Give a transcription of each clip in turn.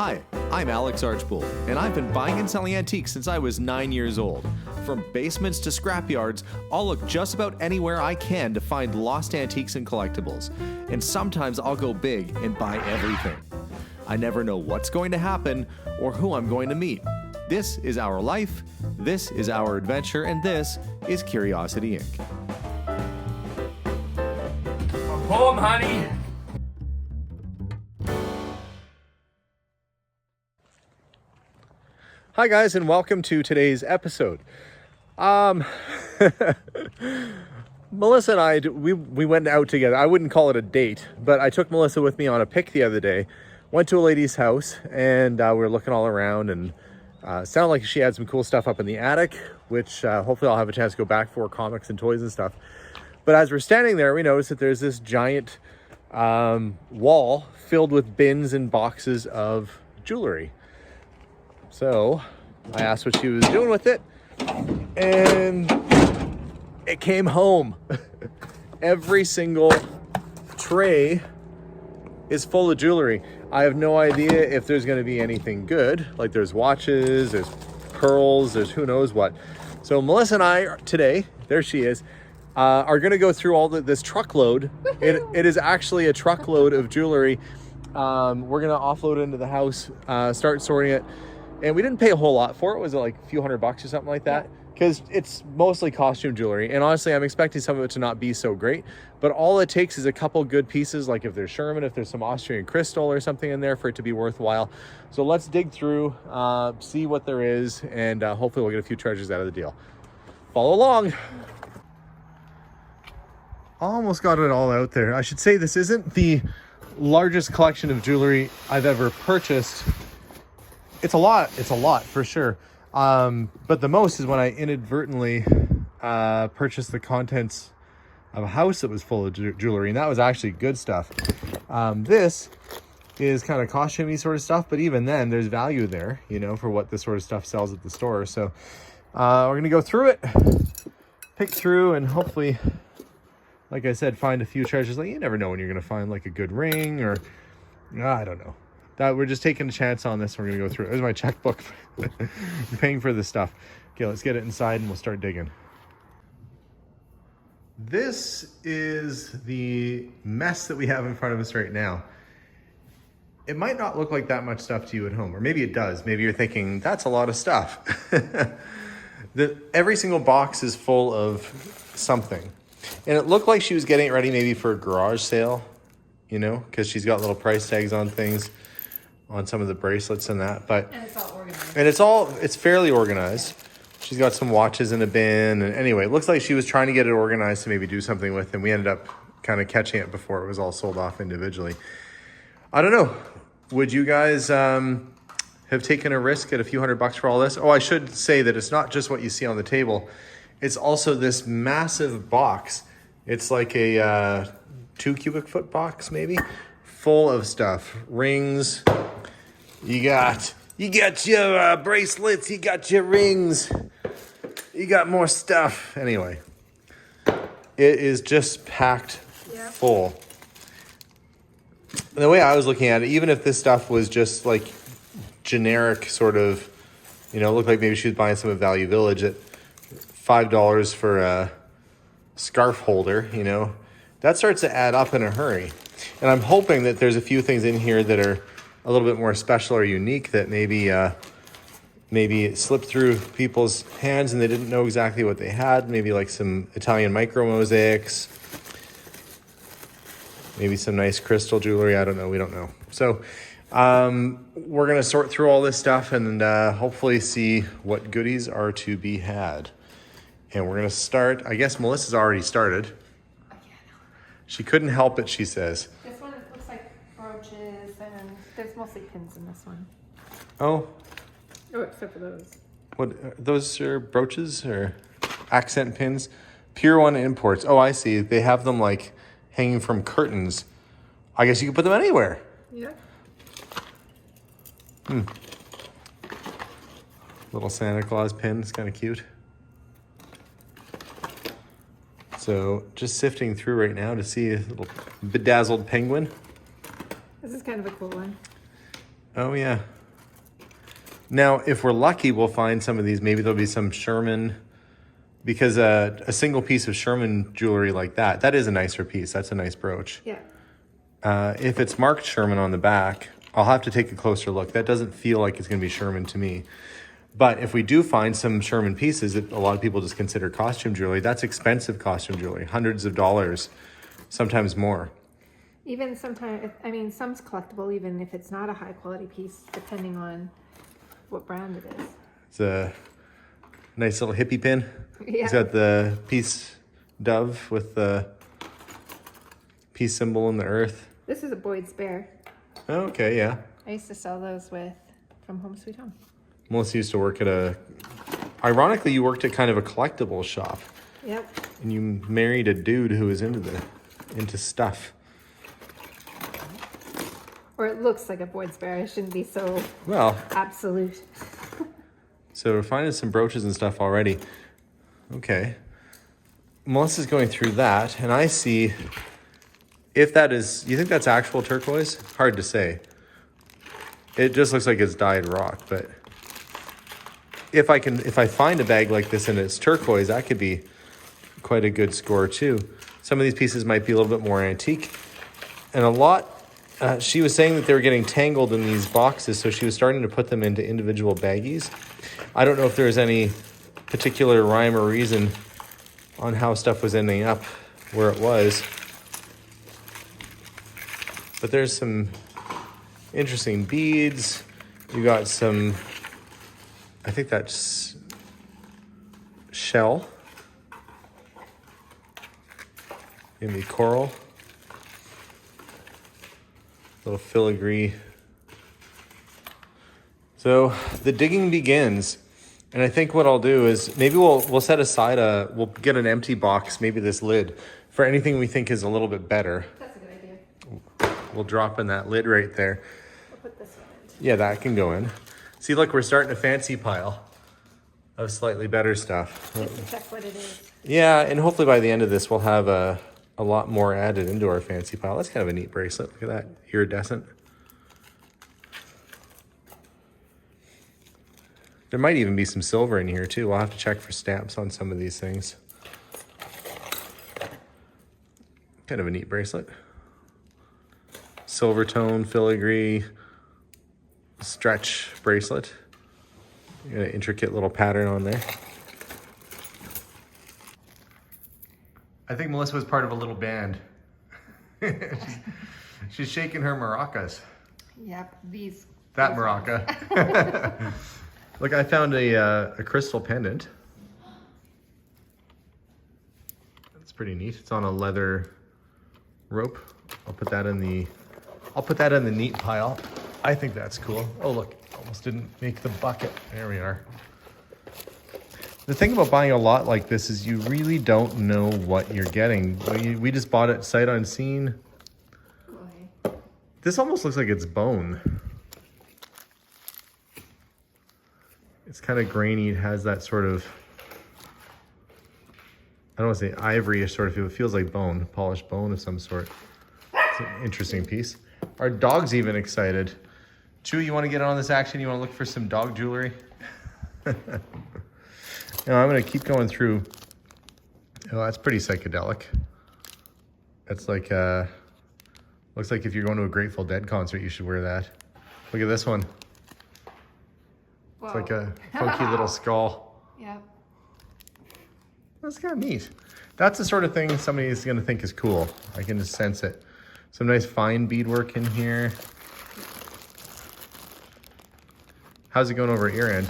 Hi, I'm Alex Archbold, and I've been buying and selling antiques since I was 9 years old. From basements to scrapyards, I'll look just about anywhere I can to find lost antiques and collectibles. And sometimes I'll go big and buy everything. I never know what's going to happen or who I'm going to meet. This is our life, this is our adventure, and this is Curiosity Inc. I'm home, honey. Hi guys, and welcome to today's episode. Melissa and I, we went out together. I wouldn't call it a date, but I took Melissa with me on a pick the other day. Went to a lady's house, and we were looking all around, and sounded like she had some cool stuff up in the attic, which hopefully I'll have a chance to go back for, comics and toys and stuff. But as we're standing there, we noticed that there's this giant wall filled with bins and boxes of jewelry. So I asked what she was doing with it, and it came home. Every single tray is full of jewelry. I have no idea if there's going to be anything good. Like there's watches, there's pearls, there's who knows what. So Melissa and I today, there she is, are going to go through all this truckload. It is actually a truckload of jewelry. We're going to offload it into the house, start sorting it. And we didn't pay a whole lot for it. Was it like a few $100 or something like that? Because it's mostly costume jewelry. And honestly, I'm expecting some of it to not be so great. But all it takes is a couple good pieces, like if there's Sherman, if there's some Austrian crystal or something in there for it to be worthwhile. So let's dig through, see what there is, and hopefully we'll get a few treasures out of the deal. Follow along. Almost got it all out there. I should say this isn't the largest collection of jewelry I've ever purchased. It's a lot for sure. But the most is when I inadvertently purchased the contents of a house that was full of jewelry, and that was actually good stuff. This is kind of costumey sort of stuff, but even then there's value there, you know, for what this sort of stuff sells at the store. So we're gonna go through it, pick through, and hopefully, like I said, find a few treasures. Like, you never know when you're gonna find like a good ring, or I don't know. That we're just taking a chance on this. We're gonna go through it. There's my checkbook. I'm paying for this stuff. Okay, let's get it inside and we'll start digging. This is the mess that we have in front of us right now. It might not look like that much stuff to you at home, or maybe it does. Maybe you're thinking, that's a lot of stuff. Every single box is full of something. And it looked like she was getting it ready maybe for a garage sale, you know, because she's got little price tags on things, on some of the bracelets and that. But and it's all organized. It's fairly organized. She's got some watches in a bin, and anyway, it looks like she was trying to get it organized to maybe do something with, and we ended up kind of catching it before it was all sold off individually. I don't know. Would you guys have taken a risk at a few $100 for all this? Oh, I should say that it's not just what you see on the table. It's also this massive box. It's like a 2 cubic foot box, maybe, full of stuff. Rings. You got your bracelets. You got your rings. You got more stuff. Anyway, it is just packed full. And the way I was looking at it, even if this stuff was just like generic sort of, you know, looked like maybe she was buying some at Value Village at $5 for a scarf holder, you know, that starts to add up in a hurry. And I'm hoping that there's a few things in here that are a little bit more special or unique that maybe it slipped through people's hands and they didn't know exactly what they had. Maybe like some Italian micro mosaics, maybe some nice crystal jewelry. I don't know. We don't know. So we're going to sort through all this stuff and hopefully see what goodies are to be had. And we're going to start. I guess Melissa's already started. She couldn't help it, she says. This one looks like brooches, and there's mostly pins in this one. Oh, except for those. what? Those are brooches or accent pins? Pier 1 Imports. Oh, I see. They have them like hanging from curtains. I guess you can put them anywhere. Yeah. Little Santa Claus pin. It's kind of cute. So just sifting through right now to see a little bedazzled penguin. This is kind of a cool one. Oh, yeah. Now, if we're lucky, we'll find some of these. Maybe there'll be some Sherman, because a single piece of Sherman jewelry like that is a nicer piece. That's a nice brooch. Yeah. If it's marked Sherman on the back, I'll have to take a closer look. That doesn't feel like it's going to be Sherman to me. But if we do find some Sherman pieces that a lot of people just consider costume jewelry, that's expensive costume jewelry, hundreds of dollars, sometimes more. Even sometimes, I mean, some's collectible even if it's not a high quality piece, depending on what brand it is. It's a nice little hippie pin. Yeah. It's got the peace dove with the peace symbol in the earth. This is a Boyd's Bear. Okay, yeah. I used to sell those from Home Sweet Home. Melissa used to work at ironically, you worked at kind of a collectibles shop. Yep. And you married a dude who was into stuff. Or it looks like a Boyd's Bear. I shouldn't be so Well, absolute. so we're finding some brooches and stuff already. Okay. Melissa's going through that, and I see if that is, you think that's actual turquoise? Hard to say. It just looks like it's dyed rock, but if I find a bag like this and it's turquoise, that could be quite a good score too. Some of these pieces might be a little bit more antique, and a lot. She was saying that they were getting tangled in these boxes, so she was starting to put them into individual baggies. I don't know if there's any particular rhyme or reason on how stuff was ending up where it was. But there's some interesting beads. You got some, I think that's shell. Maybe coral. Little filigree. So the digging begins, and I think what I'll do is maybe we'll set aside we'll get an empty box, maybe this lid, for anything we think is a little bit better. That's a good idea. We'll drop in that lid right there. I'll put this one in. Yeah, that can go in. See, look, we're starting a fancy pile of slightly better stuff. Just to check what it is. Yeah, and hopefully by the end of this, we'll have a lot more added into our fancy pile. That's kind of a neat bracelet. Look at that, iridescent. There might even be some silver in here too. We'll have to check for stamps on some of these things. Kind of a neat bracelet. Silver tone, filigree, stretch bracelet. You got an intricate little pattern on there. I think Melissa was part of a little band. She's shaking her maracas. Yep, these. That maraca. Look, I found a crystal pendant. That's pretty neat. It's on a leather rope. I'll put that in the neat pile. I think that's cool. Oh, look, almost didn't make the bucket. There we are. The thing about buying a lot like this is you really don't know what you're getting. We just bought it sight unseen. Boy. This almost looks like it's bone. It's kind of grainy. It has that sort of, I don't want to say ivory-ish sort of feel. It feels like bone, polished bone of some sort. It's an interesting piece. Our dog's even excited. Chewy, you want to get on this action? You want to look for some dog jewelry? Now, I'm going to keep going through. Oh, that's pretty psychedelic. That's like, looks like if you're going to a Grateful Dead concert, you should wear that. Look at this one. Whoa. It's like a funky little skull. Yep. That's kind of neat. That's the sort of thing somebody is going to think is cool. I can just sense it. Some nice fine beadwork in here. How's it going over ear end?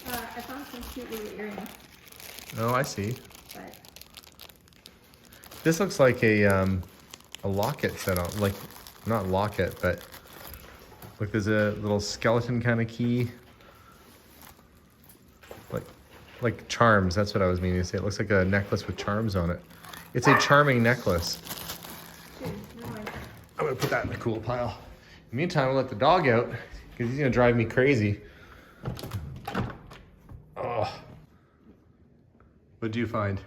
I found some cute little earrings, Oh, I see. but This looks like a locket set on, like, not locket, but look, there's a little skeleton kind of key. Like charms, that's what I was meaning to say. It looks like a necklace with charms on it. It's a charming necklace. dude, no one. I'm gonna put that in the cool pile. In the meantime, I'll let the dog out because he's gonna drive me crazy. Oh. What'd you find?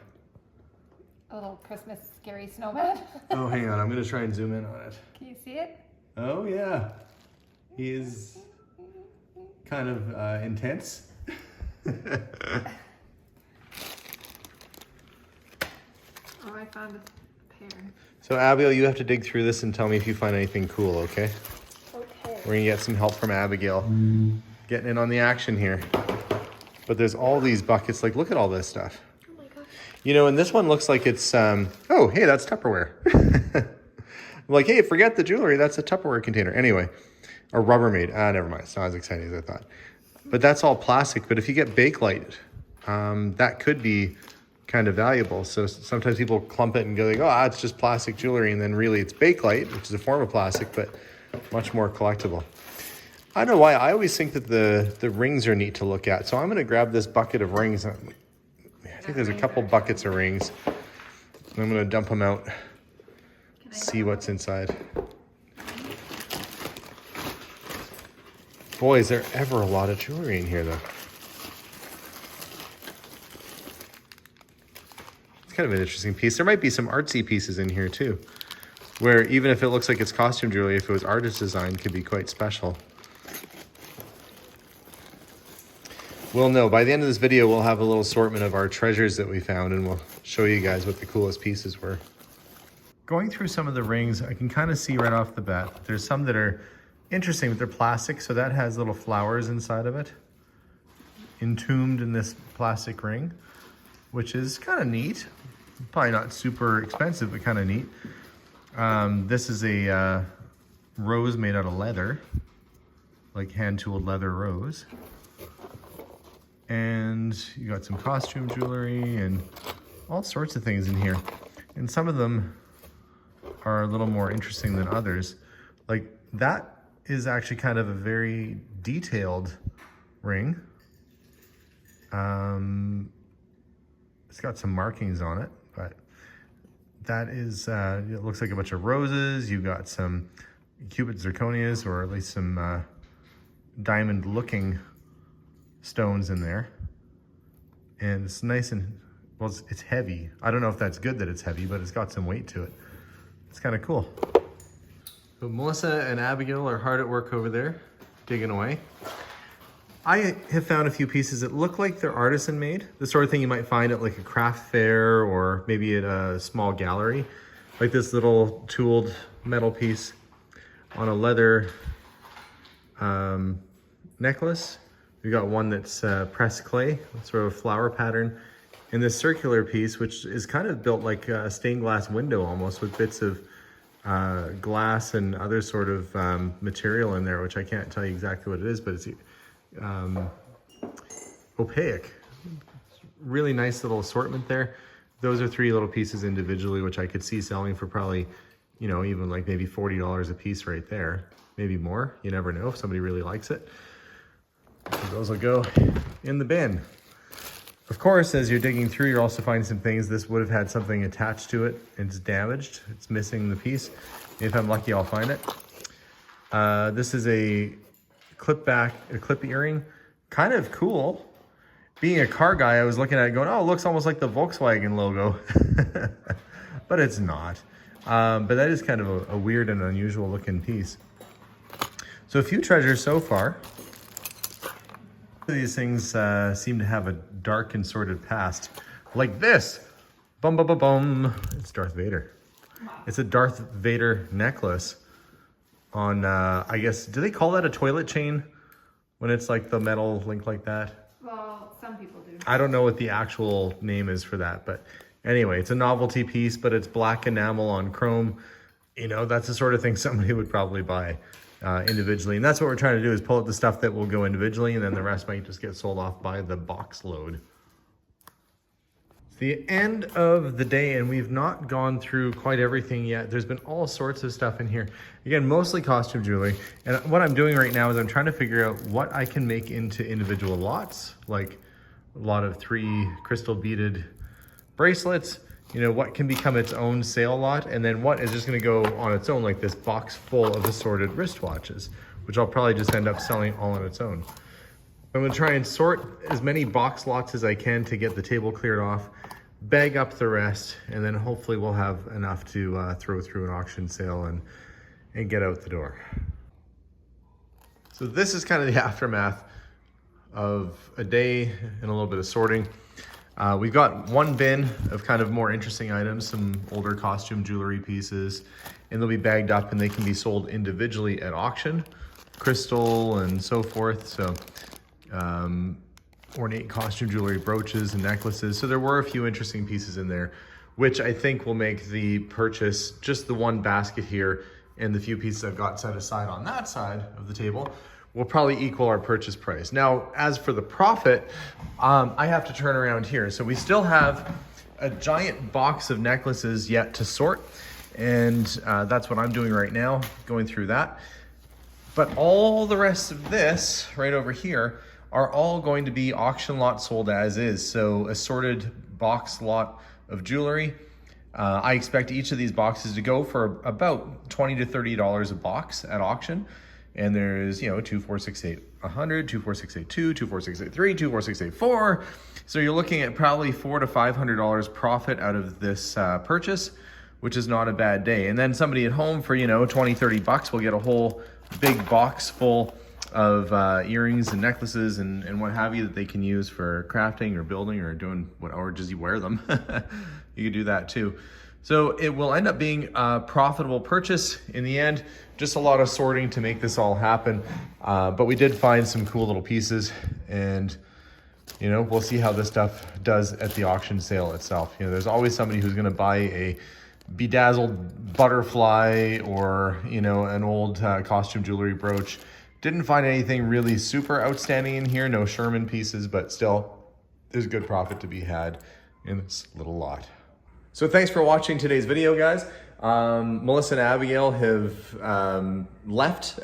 A little Christmas scary snowman. Oh, hang on. I'm gonna try and zoom in on it. Can you see it? Oh, yeah. He is kind of intense. Oh, I found a pair. So Abigail, you have to dig through this and tell me if you find anything cool, okay? Okay. We're gonna get some help from Abigail. Getting in on the action here. But there's all these buckets, like look at all this stuff. Oh my gosh. You know, and this one looks like it's, oh, hey, that's Tupperware. I'm like, hey, forget the jewelry, that's a Tupperware container. Anyway, or Rubbermaid. Never mind, it's not as exciting as I thought. But that's all plastic, but if you get Bakelite, that could be kind of valuable. So sometimes people clump it and go like, oh, it's just plastic jewelry, and then really it's Bakelite, which is a form of plastic, but much more collectible. I don't know why, I always think that the rings are neat to look at. So I'm gonna grab this bucket of rings. I think there's a couple buckets of rings. I'm gonna dump them out, see what's inside. Boy, is there ever a lot of jewelry in here though. It's kind of an interesting piece. There might be some artsy pieces in here too, where even if it looks like it's costume jewelry, if it was artist design, could be quite special. We'll know. By the end of this video, we'll have a little assortment of our treasures that we found, and we'll show you guys what the coolest pieces were. Going through some of the rings, I can kind of see right off the bat that there's some that are interesting, but they're plastic, so that has little flowers inside of it, entombed in this plastic ring, which is kind of neat. Probably not super expensive, but kind of neat. This is a rose made out of leather, like hand-tooled leather rose. And you got some costume jewelry and all sorts of things in here. And some of them are a little more interesting than others. Like that is actually kind of a very detailed ring. It's got some markings on it, but that is, it looks like a bunch of roses. You got some Cupid zirconias, or at least some diamond looking stones in there, and it's nice and, well, it's heavy. I don't know if that's good that it's heavy, but it's got some weight to it. It's kind of cool. So Melissa and Abigail are hard at work over there, digging away. I have found a few pieces that look like they're artisan made, the sort of thing you might find at like a craft fair or maybe at a small gallery, like this little tooled metal piece on a leather necklace. We got one that's pressed clay, sort of a flower pattern, and this circular piece, which is kind of built like a stained glass window almost, with bits of glass and other sort of material in there, which I can't tell you exactly what it is, but it's opaque. Really nice little assortment there. Those are 3 little pieces individually, which I could see selling for probably, you know, even like maybe $40 a piece right there, maybe more. You never know if somebody really likes it. Those will go in the bin. Of course, as you're digging through, you're also finding some things. This would have had something attached to it. It's damaged. It's missing the piece. If I'm lucky, I'll find it. This is a clip earring. Kind of cool. Being a car guy, I was looking at it going, oh, it looks almost like the Volkswagen logo. But it's not. But that is kind of a weird and unusual looking piece. So a few treasures so far. These things seem to have a dark and sordid past, like this. Bum bum bum bum. It's Darth Vader. It's a Darth Vader necklace on, I guess, do they call that a toilet chain when it's like the metal link like that? Well, some people do. I don't know what the actual name is for that, but anyway, it's a novelty piece, but it's black enamel on chrome. You know, that's the sort of thing somebody would probably buy individually. And that's what we're trying to do, is pull out the stuff that will go individually, and then the rest might just get sold off by the box load. It's the end of the day, and we've not gone through quite everything yet. There's been all sorts of stuff in here. Again, mostly costume jewelry. And what I'm doing right now is I'm trying to figure out what I can make into individual lots, like a lot of 3 crystal beaded bracelets. You know, what can become its own sale lot, and then what is just going to go on its own, like this box full of assorted wristwatches, which I'll probably just end up selling all on its own. I'm going to try and sort as many box lots as I can to get the table cleared off, bag up the rest, and then hopefully we'll have enough to throw through an auction sale and get out the door. So this is kind of the aftermath of a day and a little bit of sorting. We've got one bin of kind of more interesting items, some older costume jewelry pieces, and they'll be bagged up and they can be sold individually at auction, crystal and so forth. So ornate costume jewelry, brooches and necklaces. So there were a few interesting pieces in there, which I think will make the purchase, just the one basket here and the few pieces I've got set aside on that side of the table, will probably equal our purchase price. Now, as for the profit, I have to turn around here. So we still have a giant box of necklaces yet to sort. And that's what I'm doing right now, going through that. But all the rest of this right over here are all going to be auction lot sold as is. So a sorted box lot of jewelry. I expect each of these boxes to go for about $20 to $30 a box at auction. And there's, 2, 4, 6, 8, 100, 2, 4, 6, 8, 2, 2, 4, 6, 8, 3, 2, 4, 6, 8, 4. So you're looking at probably $400 to $500 profit out of this purchase, which is not a bad day. And then somebody at home for, 20, 30 bucks will get a whole big box full of earrings and necklaces and what have you that they can use for crafting or building or doing what, or just you wear them. You could do that too. So it will end up being a profitable purchase in the end. Just a lot of sorting to make this all happen. But we did find some cool little pieces, and we'll see how this stuff does at the auction sale itself. There's always somebody who's gonna buy a bedazzled butterfly or, an old costume jewelry brooch. Didn't find anything really super outstanding in here, no Sherman pieces, but still there's good profit to be had in this little lot. So thanks for watching today's video, guys. Melissa and Abigail have left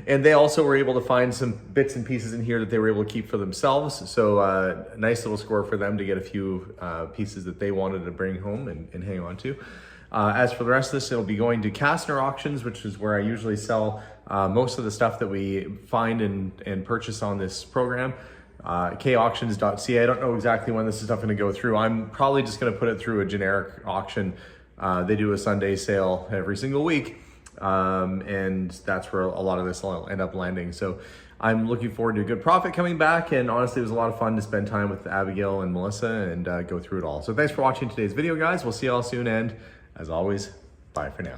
and they also were able to find some bits and pieces in here that they were able to keep for themselves. So nice little score for them to get a few pieces that they wanted to bring home and hang on to. As for the rest of this, it'll be going to Kastner Auctions, which is where I usually sell most of the stuff that we find and purchase on this program. Kauctions.ca. I don't know exactly when this is stuff going to go through. I'm probably just going to put it through a generic auction. They do a Sunday sale every single week, and that's where a lot of this will end up landing. So I'm looking forward to a good profit coming back, and honestly it was a lot of fun to spend time with Abigail and Melissa and go through it all. So thanks for watching today's video, guys. We'll see you all soon, and as always, bye for now.